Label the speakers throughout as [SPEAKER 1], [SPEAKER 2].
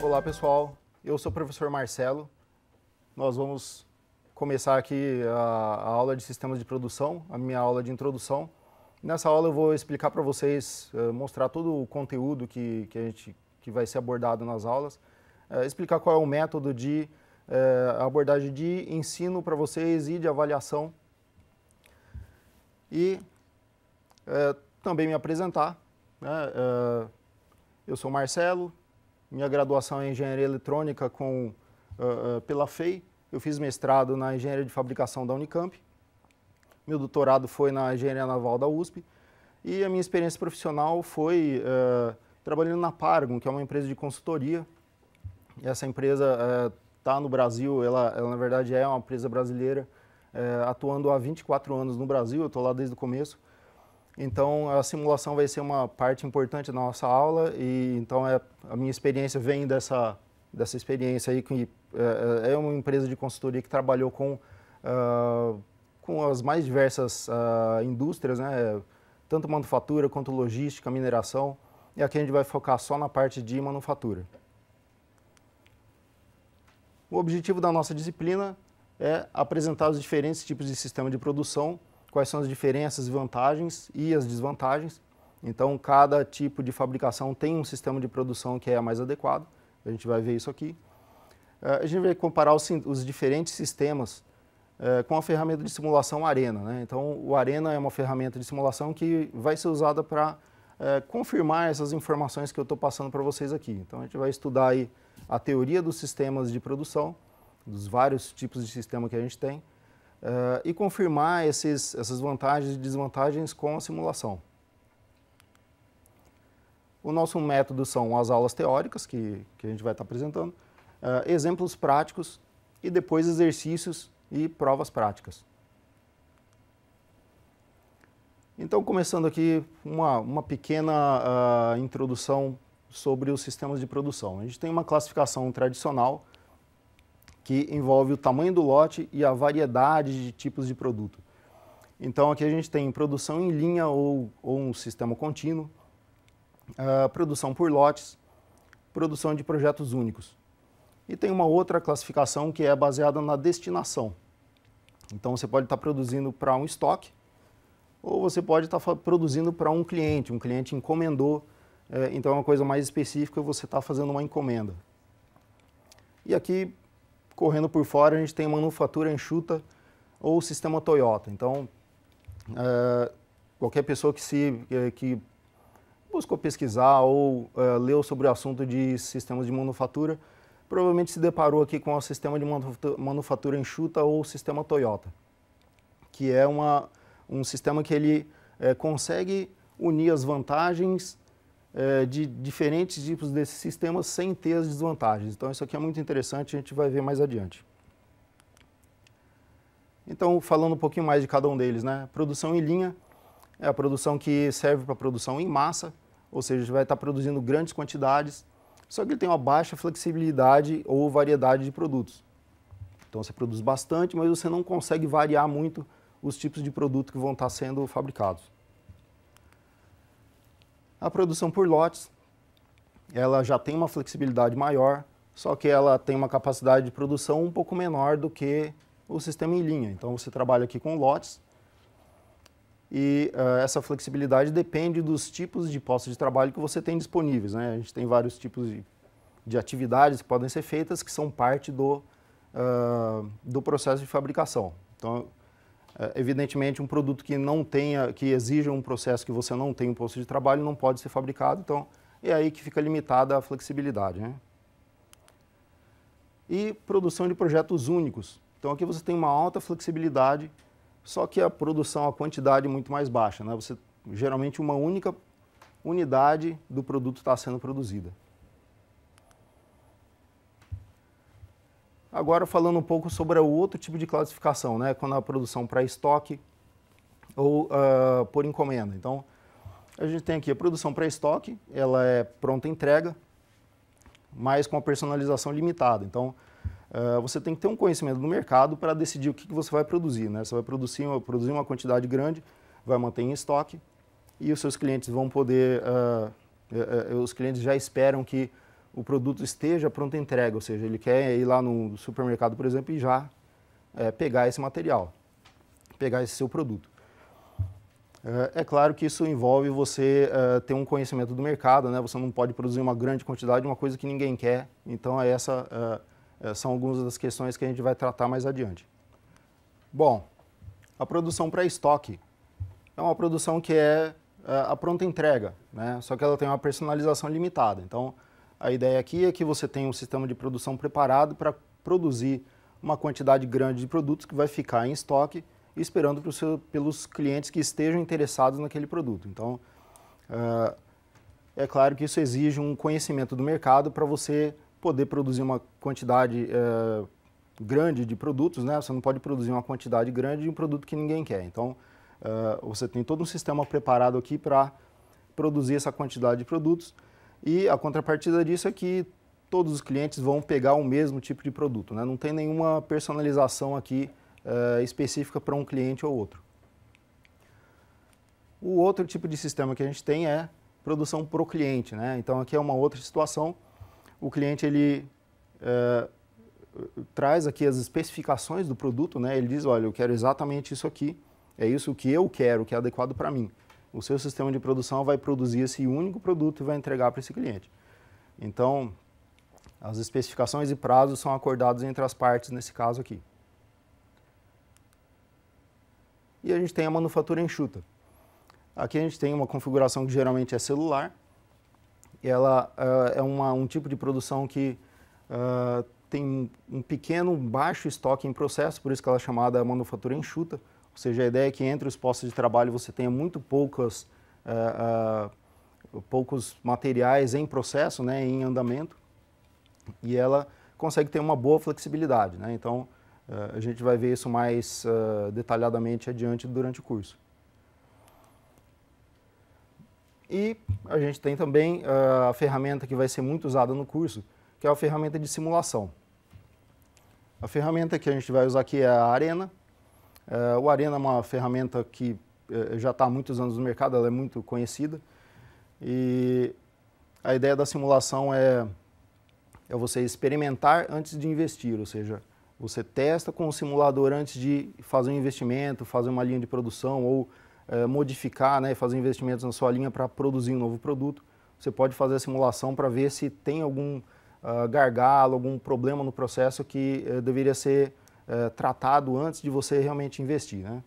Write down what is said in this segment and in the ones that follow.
[SPEAKER 1] Olá pessoal, eu sou o professor Marcelo. Nós vamos começar aqui a aula de sistemas de produção, a minha aula de introdução. Nessa aula eu vou explicar para vocês, mostrar todo o conteúdo que vai ser abordado nas aulas, explicar qual é o método de abordagem de ensino para vocês e de avaliação. E também me apresentar, né? Eu sou Marcelo, minha graduação é em Engenharia Eletrônica pela FEI, eu fiz mestrado na Engenharia de Fabricação da Unicamp, meu doutorado foi na Engenharia Naval da USP e a minha experiência profissional foi trabalhando na Paragon, que é uma empresa de consultoria. E essa empresa está no Brasil, ela na verdade é uma empresa brasileira, atuando há 24 anos no Brasil, eu estou lá desde o começo. Então, a simulação vai ser uma parte importante da nossa aula e então a minha experiência vem dessa experiência aí, que é uma empresa de consultoria que trabalhou com as mais diversas indústrias, né? Tanto manufatura quanto logística, mineração, e aqui a gente vai focar só na parte de manufatura. O objetivo da nossa disciplina é apresentar os diferentes tipos de sistema de produção, quais são as diferenças e vantagens e as desvantagens. Então, cada tipo de fabricação tem um sistema de produção que é mais adequado. A gente vai ver isso aqui. A gente vai comparar os diferentes sistemas com a ferramenta de simulação Arena, né? Então, o Arena é uma ferramenta de simulação que vai ser usada para confirmar essas informações que eu estou passando para vocês aqui. Então, a gente vai estudar aí a teoria dos sistemas de produção, dos vários tipos de sistema que a gente tem, e confirmar essas vantagens e desvantagens com a simulação. O nosso método são as aulas teóricas, que a gente vai estar apresentando, exemplos práticos e depois exercícios e provas práticas. Então, começando aqui uma pequena introdução sobre os sistemas de produção. A gente tem uma classificação tradicional que envolve o tamanho do lote e a variedade de tipos de produto. Então, aqui a gente tem produção em linha ou um sistema contínuo, produção por lotes, produção de projetos únicos. E tem uma outra classificação que é baseada na destinação. Então, você pode estar produzindo para um estoque, ou você pode estar produzindo para um cliente encomendou, então é uma coisa mais específica, você está fazendo uma encomenda. E aqui, correndo por fora, a gente tem manufatura enxuta ou sistema Toyota. Então, qualquer pessoa que buscou pesquisar ou leu sobre o assunto de sistemas de manufatura, provavelmente se deparou aqui com o sistema de manufatura enxuta ou sistema Toyota, que é um sistema que ele consegue unir as vantagens de diferentes tipos desses sistemas sem ter as desvantagens. Então, isso aqui é muito interessante, a gente vai ver mais adiante. Então, falando um pouquinho mais de cada um deles, né? Produção em linha é a produção que serve para produção em massa, ou seja, a gente vai estar produzindo grandes quantidades, só que ele tem uma baixa flexibilidade ou variedade de produtos. Então, você produz bastante, mas você não consegue variar muito os tipos de produto que vão estar sendo fabricados. A produção por lotes, ela já tem uma flexibilidade maior, só que ela tem uma capacidade de produção um pouco menor do que o sistema em linha. Então, você trabalha aqui com lotes e essa flexibilidade depende dos tipos de postos de trabalho que você tem disponíveis, né? A gente tem vários tipos de atividades que podem ser feitas que são parte do processo de fabricação. Então, evidentemente, um produto que exija um processo que você não tem um posto de trabalho não pode ser fabricado, então é aí que fica limitada a flexibilidade, né? E produção de projetos únicos. Então aqui você tem uma alta flexibilidade, só que a produção, a quantidade é muito mais baixa, né? Geralmente uma única unidade do produto está sendo produzida. Agora falando um pouco sobre o outro tipo de classificação, né? Quando a produção para estoque ou por encomenda. Então, a gente tem aqui a produção para estoque, ela é pronta entrega, mas com a personalização limitada. Então, você tem que ter um conhecimento do mercado para decidir o que você vai produzir, né? Você vai produzir uma quantidade grande, vai manter em estoque e os seus clientes vão poder, os clientes já esperam que o produto esteja pronto à entrega, ou seja, ele quer ir lá no supermercado, por exemplo, e já pegar esse material, pegar esse seu produto. É claro que isso envolve você ter um conhecimento do mercado, né? Você não pode produzir uma grande quantidade de uma coisa que ninguém quer. Então, são algumas das questões que a gente vai tratar mais adiante. Bom, a produção para estoque é uma produção que é a pronta entrega, né? Só que ela tem uma personalização limitada. Então, a ideia aqui é que você tenha um sistema de produção preparado para produzir uma quantidade grande de produtos que vai ficar em estoque esperando pelos clientes que estejam interessados naquele produto. Então, é claro que isso exige um conhecimento do mercado para você poder produzir uma quantidade grande de produtos, né? Você não pode produzir uma quantidade grande de um produto que ninguém quer. Então, você tem todo um sistema preparado aqui para produzir essa quantidade de produtos e a contrapartida disso é que todos os clientes vão pegar o mesmo tipo de produto, né? Não tem nenhuma personalização aqui específica para um cliente ou outro. O outro tipo de sistema que a gente tem é produção para o cliente, né? Então aqui é uma outra situação. O cliente ele traz aqui as especificações do produto, né? Ele diz, olha, eu quero exatamente isso aqui, é isso que eu quero, que é adequado para mim. O seu sistema de produção vai produzir esse único produto e vai entregar para esse cliente. Então, as especificações e prazos são acordados entre as partes nesse caso aqui. E a gente tem a manufatura enxuta. Aqui a gente tem uma configuração que geralmente é celular. Ela é um tipo de produção que tem um pequeno, baixo estoque em processo, por isso que ela é chamada manufatura enxuta. Ou seja, a ideia é que entre os postos de trabalho você tenha muito poucos materiais em processo, né, em andamento, e ela consegue ter uma boa flexibilidade, né? Então, a gente vai ver isso mais detalhadamente adiante durante o curso. E a gente tem também a ferramenta que vai ser muito usada no curso, que é a ferramenta de simulação. A ferramenta que a gente vai usar aqui é a Arena. O Arena é uma ferramenta que já está há muitos anos no mercado, ela é muito conhecida. E a ideia da simulação é você experimentar antes de investir, ou seja, você testa com o simulador antes de fazer um investimento, fazer uma linha de produção ou modificar, né, fazer investimentos na sua linha para produzir um novo produto. Você pode fazer a simulação para ver se tem algum gargalo, algum problema no processo que deveria ser tratado antes de você realmente investir, né?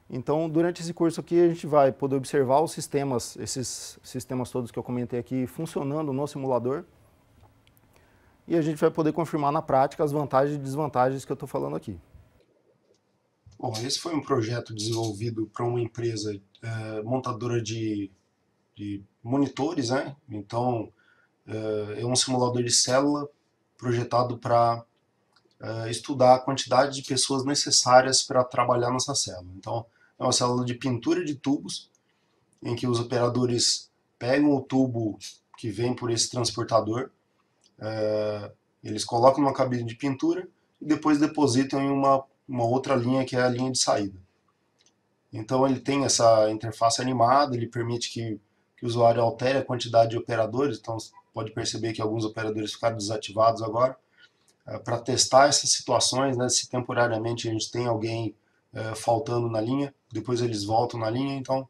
[SPEAKER 1] Então, durante esse curso aqui, a gente vai poder observar os sistemas, esses sistemas todos que eu comentei aqui, funcionando no simulador. E a gente vai poder confirmar na prática as vantagens e desvantagens que eu estou falando aqui. Bom, esse foi um projeto desenvolvido para uma empresa montadora de monitores, né? Então, é um simulador de célula projetado para estudar a quantidade de pessoas necessárias para trabalhar nessa célula. Então, é uma célula de pintura de tubos, em que os operadores pegam o tubo que vem por esse transportador, eles colocam numa cabine de pintura e depois depositam em uma outra linha, que é a linha de saída. Então ele tem essa interface animada, ele permite que o usuário altere a quantidade de operadores, então você pode perceber que alguns operadores ficaram desativados agora, para testar essas situações, né, se temporariamente a gente tem alguém faltando na linha, depois eles voltam na linha, então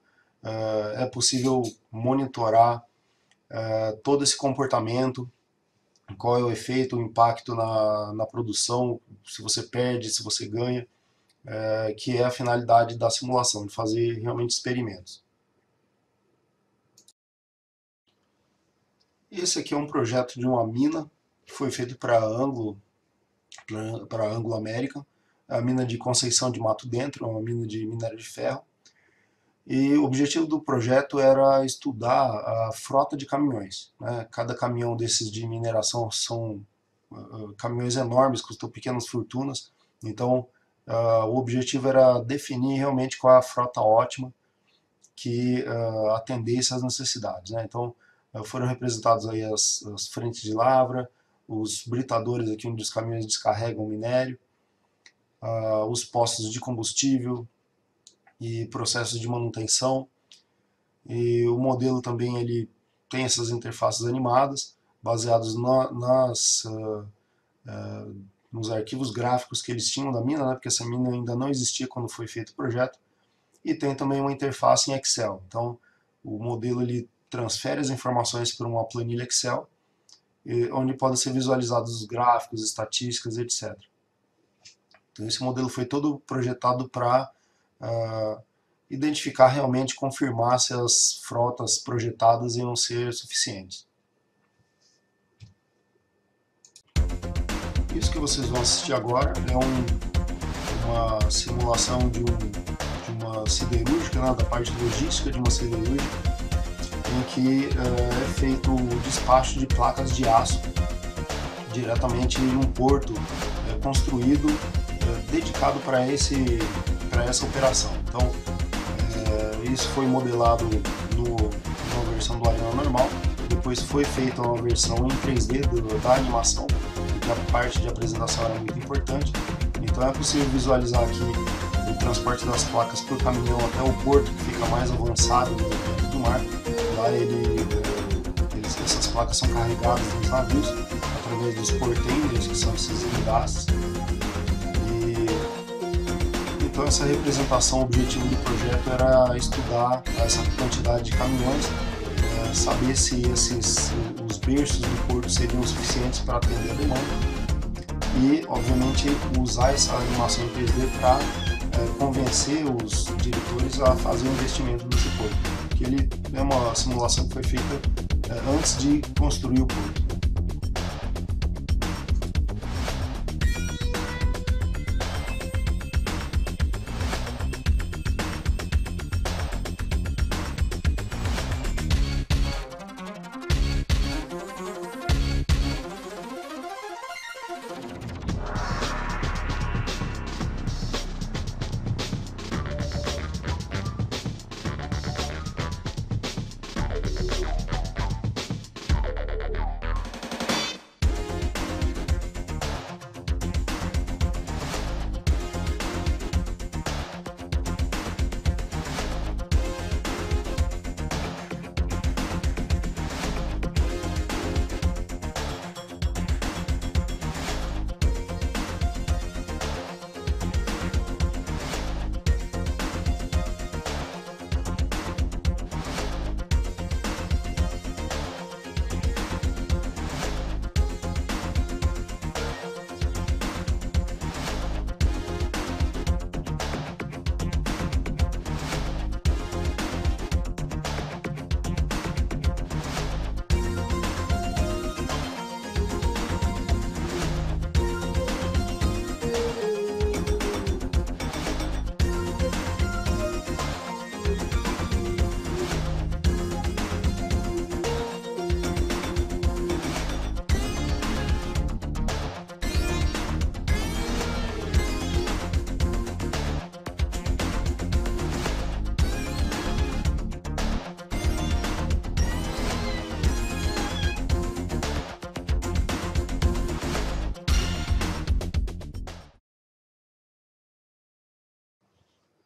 [SPEAKER 1] é possível monitorar todo esse comportamento, qual é o efeito, o impacto na produção, se você perde, se você ganha, que é a finalidade da simulação, de fazer realmente experimentos. Esse aqui é um projeto de uma mina que foi feito para Anglo American, a mina de Conceição de Mato Dentro, uma mina de minério de ferro. E o objetivo do projeto era estudar a frota de caminhões, né? Cada caminhão desses de mineração são caminhões enormes, custam pequenas fortunas. Então, o objetivo era definir realmente qual é a frota ótima que atendesse às necessidades, né? Então, foram representados aí as frentes de lavra, os britadores aqui onde os caminhões descarregam o minério, os postos de combustível e processos de manutenção. E o modelo também ele tem essas interfaces animadas.
[SPEAKER 2] baseados nos arquivos gráficos que eles tinham da mina, né, porque essa mina ainda não existia quando foi feito o projeto, e tem também uma interface em Excel. Então, o modelo ele transfere as informações para uma planilha Excel, onde podem ser visualizados os gráficos, estatísticas, etc. Então, esse modelo foi todo projetado para identificar realmente, confirmar se as frotas projetadas iam ser suficientes. Isso que vocês vão assistir agora é uma simulação de uma siderúrgica, né, da parte logística de uma siderúrgica, em que é feito o despacho de placas de aço diretamente em um porto construído dedicado para essa operação. Então, isso foi modelado numa versão do Arena normal, depois foi feita uma versão em 3D da animação, porque a parte de apresentação era muito importante. Então é possível visualizar aqui o transporte das placas por caminhão até o porto, que fica mais avançado dentro do mar. Lá essas placas são carregadas nos navios através dos portenders, que são esses guindastes. Então essa representação, o objetivo do projeto era estudar essa quantidade de caminhões, saber se os berços do porto seriam suficientes para atender a demanda e, obviamente, usar essa animação em 3D para convencer os diretores a fazer um investimento nesse porto. Que ele é uma simulação que foi feita antes de construir o porto.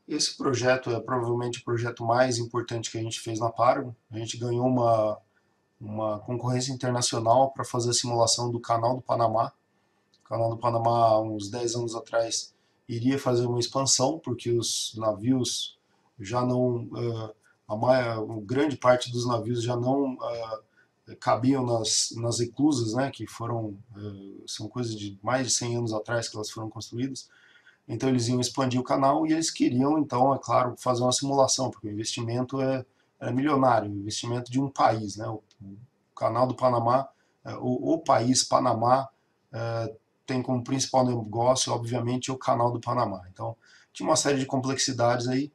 [SPEAKER 2] Esse projeto é provavelmente o projeto mais importante que a gente fez na Paragon. A gente ganhou uma concorrência internacional para fazer a simulação do Canal do Panamá. O Canal do Panamá, há uns 10 anos atrás, iria fazer uma expansão, porque os navios já não... grande parte dos navios já não cabiam nas eclusas, né, que são coisas de mais de 100 anos atrás que elas foram construídas. Então eles iam expandir o canal e eles queriam, então, é claro, fazer uma simulação, porque o investimento é milionário, o investimento de um país, né? O Canal do Panamá, o país Panamá tem como principal negócio, obviamente, o Canal do Panamá. Então tinha uma série de complexidades aí,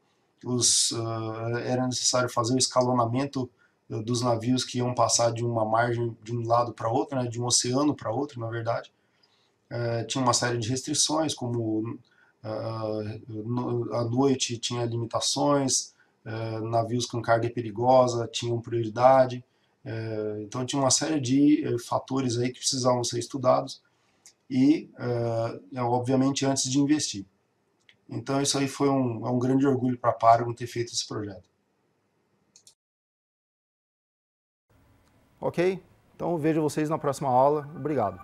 [SPEAKER 2] era necessário fazer o escalonamento dos navios que iam passar de uma margem de um lado para outro, né? De um oceano para outro, na verdade. Tinha uma série de restrições, como à noite tinha limitações, navios com carga perigosa tinham prioridade, então tinha uma série de fatores aí que precisavam ser estudados e, obviamente, antes de investir. Então isso aí foi um grande orgulho para a Paragon ter feito esse projeto.
[SPEAKER 1] Ok, Então, vejo vocês na próxima aula. Obrigado.